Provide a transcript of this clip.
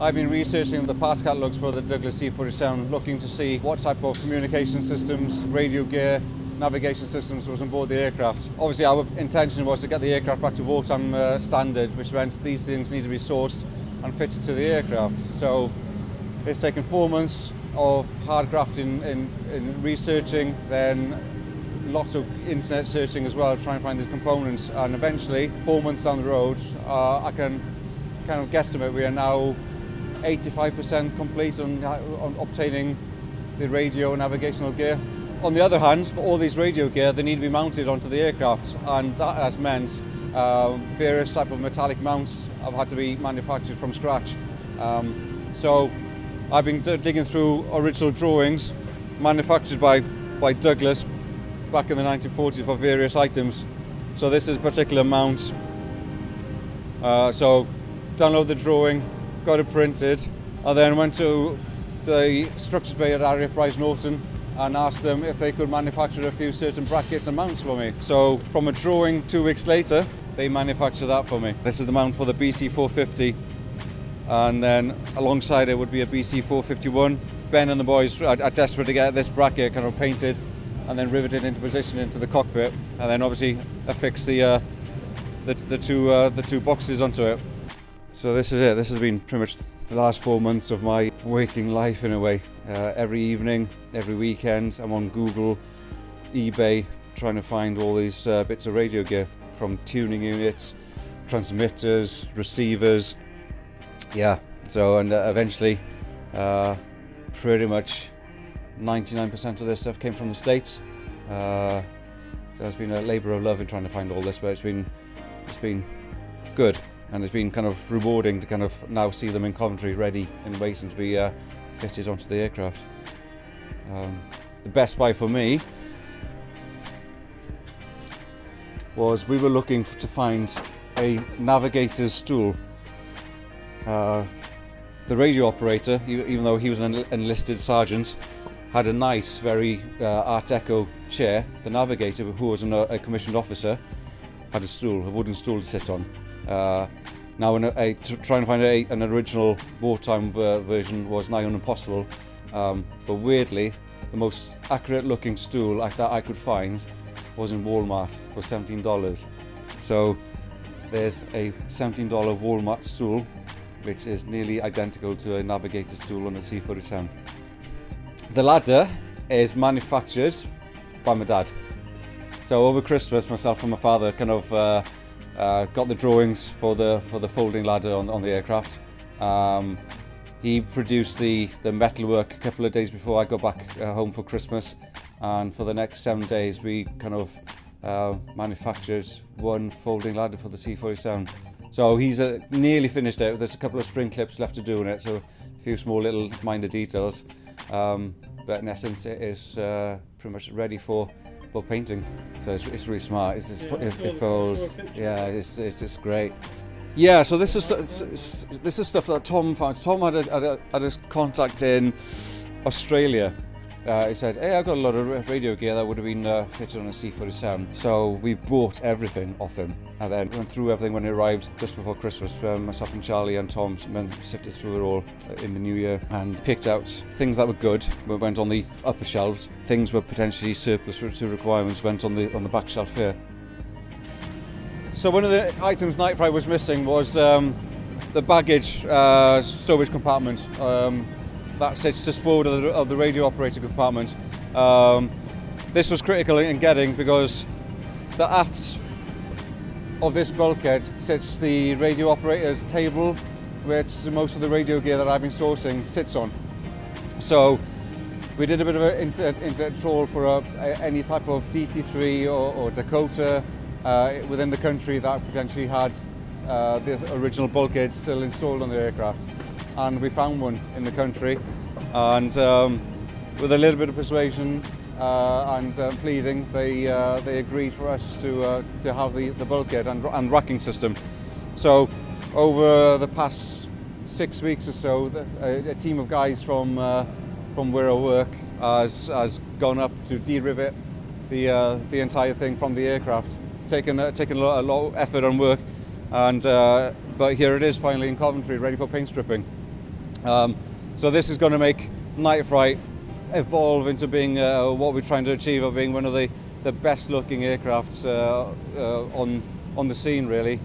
I've been researching the parts catalogues for the Douglas C-47, looking to see what type of communication systems, radio gear, navigation systems was on board the aircraft. Obviously our intention was to get the aircraft back to wartime standard, which meant these things need to be sourced and fitted to the aircraft. So it's taken 4 months of hard graft in researching, then lots of internet searching as well, trying to find these components, and eventually 4 months down the road I can kind of guesstimate we are now 85% complete on obtaining the radio and navigational gear. On the other hand, all these radio gear, they need to be mounted onto the aircraft, and that has meant various type of metallic mounts have had to be manufactured from scratch. So I've been digging through original drawings manufactured by Douglas back in the 1940s for various items. So this is a particular mount. So download the drawing, got it printed, and then went to the structures bay at RAF Bryce Norton and asked them if they could manufacture a few certain brackets and mounts for me. So from a drawing 2 weeks later, they manufactured that for me. This is the mount for the BC450, and then alongside it would be a BC451. Ben and the boys are desperate to get this bracket kind of painted and then riveted into position into the cockpit, and then obviously affix the two boxes onto it. So this is it. This has been pretty much the last 4 months of my waking life in a way. Every evening, every weekend, I'm on Google, eBay, trying to find all these bits of radio gear, from tuning units, transmitters, receivers. Yeah, so and eventually pretty much 99% of this stuff came from the States. So it's been a labour of love in trying to find all this, but it's been good. And it's been kind of rewarding to kind of now see them in Coventry ready and waiting to be fitted onto the aircraft. The best buy for me was we were looking to find a navigator's stool. The radio operator, even though he was an enlisted sergeant, had a nice, very Art Deco chair. The navigator, who was a commissioned officer, had a stool, a wooden stool to sit on. Now, trying to find an original wartime version was nigh on impossible, but weirdly, the most accurate-looking stool that I could find was in Walmart for $17. So there's a $17 Walmart stool, which is nearly identical to a navigator stool on the C-47. The ladder is manufactured by my dad. So over Christmas, myself and my father kind of got the drawings for the folding ladder on the aircraft. He produced the metalwork a couple of days before I got back home for Christmas, and for the next 7 days we kind of manufactured one folding ladder for the C-47. So he's nearly finished it. There's a couple of spring clips left to do in it, so a few small little minor details. But in essence, it is pretty much ready for painting. So it's really smart. It folds. Yeah, it's great. Yeah, so this is stuff that Tom found. Tom had a contact in Australia. He said, "Hey, I've got a lot of radio gear that would have been fitted on a C-47." So we bought everything off him, and then went through everything when it arrived just before Christmas. Myself and Charlie and Tom sifted through it all in the new year and picked out things that were good. We went on the upper shelves. Things were potentially surplus to requirements went on the back shelf here. So one of the items Night Fright was missing was the baggage stowage compartment. That sits just forward of the radio operator compartment. This was critical in getting because the aft of this bulkhead sits the radio operator's table, which most of the radio gear that I've been sourcing sits on. So we did a bit of an internet trawl for any type of DC-3 or Dakota within the country that potentially had the original bulkhead still installed on the aircraft. And we found one in the country, and with a little bit of persuasion and pleading, they agreed for us to have the bulkhead and racking system. So over the past 6 weeks or so, a team of guys from where I work has gone up to de-rivet the entire thing from the aircraft. It's taken a lot of effort and work, and but here it is finally in Coventry, ready for paint stripping. So this is going to make Night Fright evolve into being what we're trying to achieve, of being one of the best looking aircrafts on the scene, really.